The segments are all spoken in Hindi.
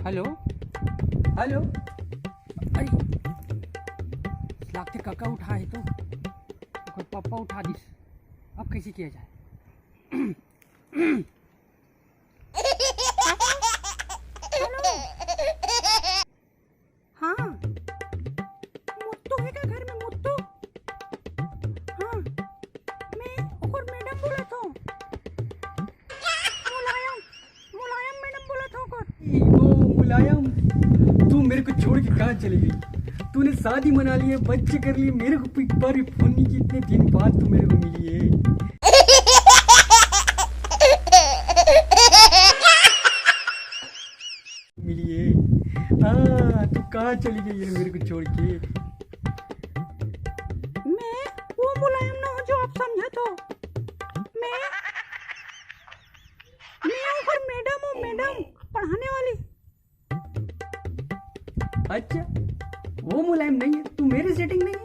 Hello hello. अरे लागते काका उठा है तो पापा उठा दिस। अब कैसे किया जाए? हाँ, मुत्तू है क्या घर में? मुत्तू, हाँ, मैं और मैडम बोला था। मुलायम, मुलायम मैडम बोला था ओकर। ओ मुलायम, तू मेरे को छोड़ के कहाँ चली गई? तूने शादी मना ली है, बच्चे कर लिए, मेरे को एक बार भी फोन नहीं की। इतने दिन बाद तू मेरे को मिली है। मिली है। हाँ, तू कहाँ चली गई है मेरे को छोड़ के? मैं वो मुलायम ना हूँ जो आप समझे तो। मैं ऊपर मैडम हूँ, मैडम पढ़ाने वाली। अच्छा, वो मुलायम नहीं है, तू मेरी सेटिंग नहीं है।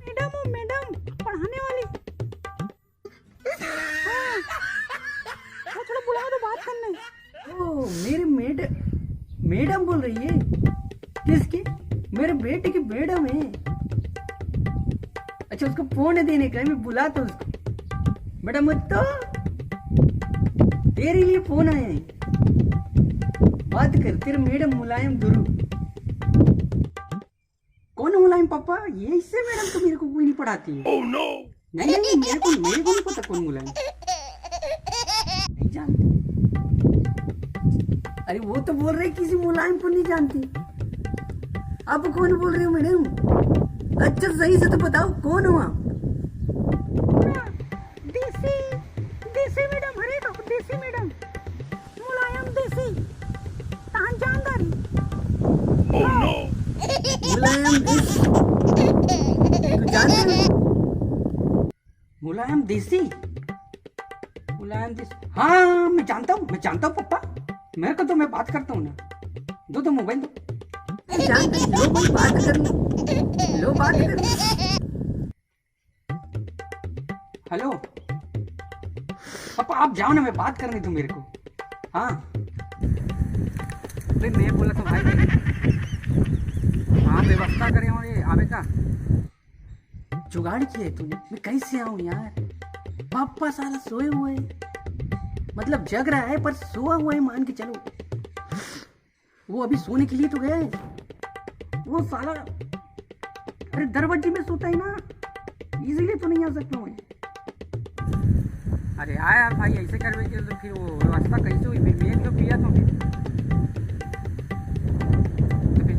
मैडम हूँ, मैडम पढ़ाने वाली। हाँ, वो थोड़ा बुलाओ तो बात करने। ओ मेरे मैडम बोल रही है? किसकी? मेरे बेटे की मैडम है। अच्छा, उसको फोन देने का है, मैं बुलाता हूँ उसको। मैडम तो तेरे लिए फोन आया है, बात कर। तेरे मैडम मुलायम गुरु। कौन मुलायम पापा? ये इससे मैडम तो मेरे को कोई नहीं पढ़ाती है। oh, no. नहीं नहीं, मेरे को नहीं पता कौन मुलायम। नहीं जानती। अरे वो तो बोल रहे किसी मुलायम को नहीं जानती। आप कौन बोल रहे हो मैडम? अच्छा सही से तो बताओ कौन हो आप? देसी देसी मैडम। अरे तो देसी मैडम, मुलायम देसी तान जानदारी। oh, no. मुलायम देसी, तू जानते हो? मुलायम देसी, मुलायम देसी। हाँ मैं जानता हूँ पापा। मेरे को तो, मैं बात करता हूँ ना। दो तो मोबाइल दो। जानते लो भाई, बात कर लो बात कर लो। हेलो पापा, आप जाओ ना, मैं बात करनी थी मेरे को। हाँ भाई, मैं बोला था भाई, हाँ व्यवस्था करें और ये आवे का जुगाड़ किए तूने। मैं कैसे आऊँ यार? पापा साला सोए हुए, मतलब जग रहा है पर सोआ हुआ है, मान के चलो। वो अभी सोने के लिए तो गए वो साला। अरे दरवाजे में सोता है ना, इसीलिए तो नहीं आ सकता मैं। अरे यार भाई, ऐसे करवे के तो फिर वो व्यवस्था कैसे हुई? फिर मैं तो पिया तो फिर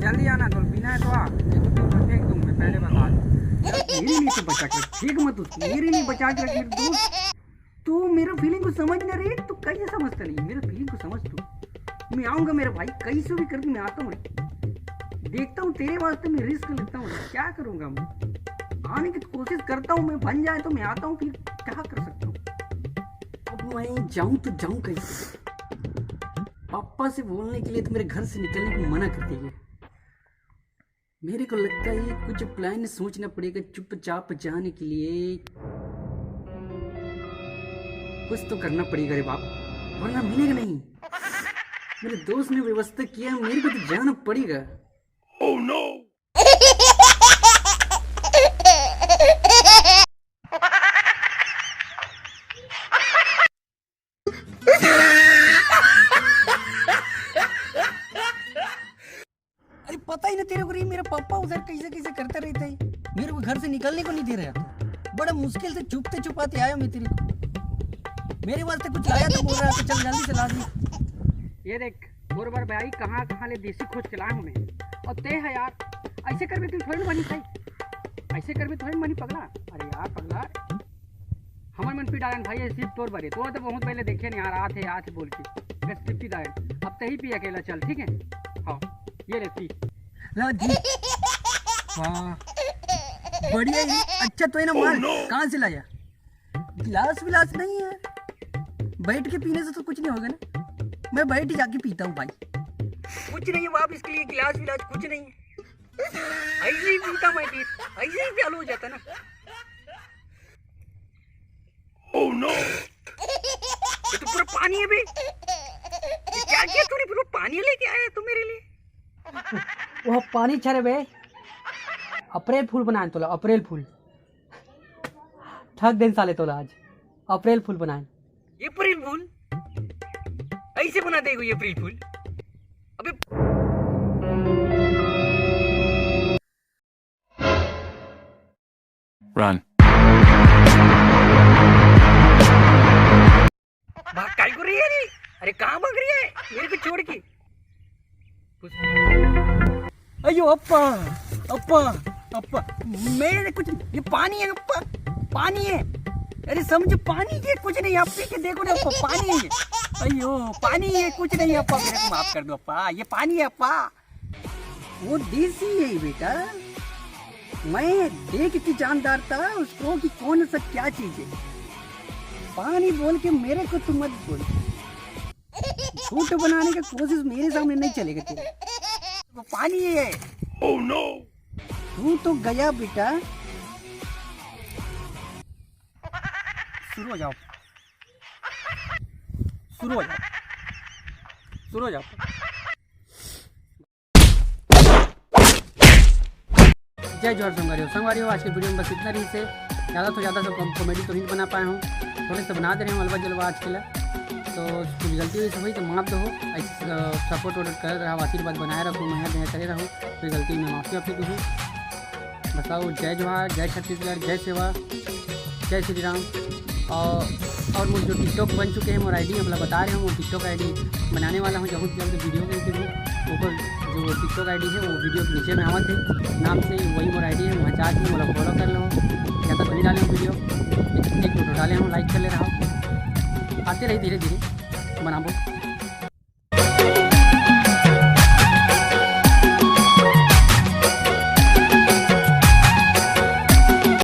जल्दी आना। तो पीना है तो आ, नहीं तो फिर फेंक दूँ। मैं पहले बता दूँ, मेरे लिए तो बचा के रख, ठीक मत उसको, मेरे लिए बचा के रख मेरे दोस्त। तू मेरे फीलिंग को समझ ना रही, तू कैसे समझता नहीं? मेरे फीलिंग को समझ तू। मैं आऊँगा मेरे भाई, कैसे भी करके मैं आता हूँ। देखता हूँ तेरे वास्ते मैं रिस्क लेता हूँ। क्या करूँगा मैं? आने की तो कोशिश करता हूँ, मैं बन जाए तो मैं आता हूँ, फिर क्या कर सकता हूँ? अब मैं जाऊँ तो जाऊँ कैसे? पापा से बोलने के लिए तो मेरे घर से निकलने को मना करती है। मेरे को लगता है कुछ प्लान सोचना पड़ेगा चुपचाप जाने के लिए। कुछ तो करना पड़ेगा रे बाप, वरना मिलेगा नहीं। मेरे दोस्त ने व्यवस्था किया, मेरे को तो जाना पड़ेगा। oh, no. अरे पता ही ना तेरे को, मेरा पापा उधर कैसे कैसे करता रहता है, मेरे को घर से निकलने को नहीं दे रहा। बड़ा मुश्किल से छुपते छुपाते आया मैं तेरे को। मेरे वास्ते कुछ लाया तो बोल रहा है, तो चल जल्दी से ला दी। ये देख और बार भाई, कहाँ कहाँ ले देसी खोज के लाया हूँ मैं। और ते है यार, ऐसे कर भी तुम थोड़ी बनी सही, ऐसे कर भी थोड़ी बनी पगला। अरे यार पगला, हमारे मन पे डालन भाई, सिर्फ तोड़ बरे तो बहुत पहले देखे नहीं यार, आते बोल के बस सिर्फ डालन। अब तही पी अकेला, चल ठीक है। हाँ ये ले पी ला दी। हाँ बढ़िया है। अच्छा तो है ना माल, कहाँ से लाया? गिलास विलास नहीं है, बैठ के पीने से तो कुछ नहीं होगा ना। मैं बैठ जाके पीता हूँ भाई, कुछ नहीं है बाप, इसके लिए गिलास विलास कुछ नहीं है। ऐसे ही पीता मैं, फिर ऐसे ही चालू हो जाता ना। oh, no. ये तो पूरा पानी है बे, क्या किया तूने? पूरा पानी लेके आए तू मेरे लिए? वो पानी छरे बे, अप्रैल फूल बनाए तोला, अप्रैल फूल ठग दिन साले तोला आज अप्रैल फूल बनाए। अप्रैल फूल ऐसे बना देगा ये अप्रैल फूल? अबे Run. भाग काई को रही है नी? अरे कहाँ भाग रही है मेरे को छोड़ के? अयो अप्पा अप्पा अप्पा, मेरे कुछ, ये पानी है अप्पा, पानी है। अरे समझो पानी है, कुछ नहीं, आप पी के देखो ना अप्पा, पानी है। अयो पानी है, कुछ नहीं अप्पा, मेरे को माफ कर दो अप्पा, ये पानी है अप्पा, वो देसी है बेटा। मैं देख के जानदार था उसको कि कौन सा क्या चीज है। पानी बोल के मेरे को तुम मत बोल, झूठ बनाने की कोशिश मेरे सामने नहीं चलेगा तेरे। वो पानी है। Oh no! तू तो गया बेटा। शुरू हो जाओ, शुरू हो जाओ, शुरू हो जाओ। जय जोहर संगवारियों, आज के वीडियो में बस इतना रही से ज़्यादा तो ज़्यादा सब कॉमेडी तो नहीं बना पाए हूँ, थोड़े से बना दे रहे हूँ अलवा जलवा आज के लिए। तो कुछ गलती हुई सब तो माफ दो, ऐसे सपोर्ट वोट कर रहा हूँ, आशीर्वाद बनाए रखूँ, मेहनत करे रहूँ, कोई गलती में माफ़ी आपकी दूँ। बताओ जय जोहार, जय छत्तीसगढ़, जय सेवा, जय श्री राम। और मुझे जो टिकटॉक बन चुके हैं मोर आईडी मतलब बता रहे हूँ, वो टिकटॉक आईडी बनाने वाला हूँ जल्द जल्द वीडियो के ऊपर। जो टिकटॉक आईडी है वो वीडियो के नीचे में आवा थे नाम से, वही मोर आईडी है, वहाँ जाके मतलब फॉलो कर लो। ज़्यादा तो नहीं डाले हूँ वीडियो, एक फोटो डाले हूँ, लाइक कर ले रहा हूँ, आते रही धीरे धीरे बनाबो।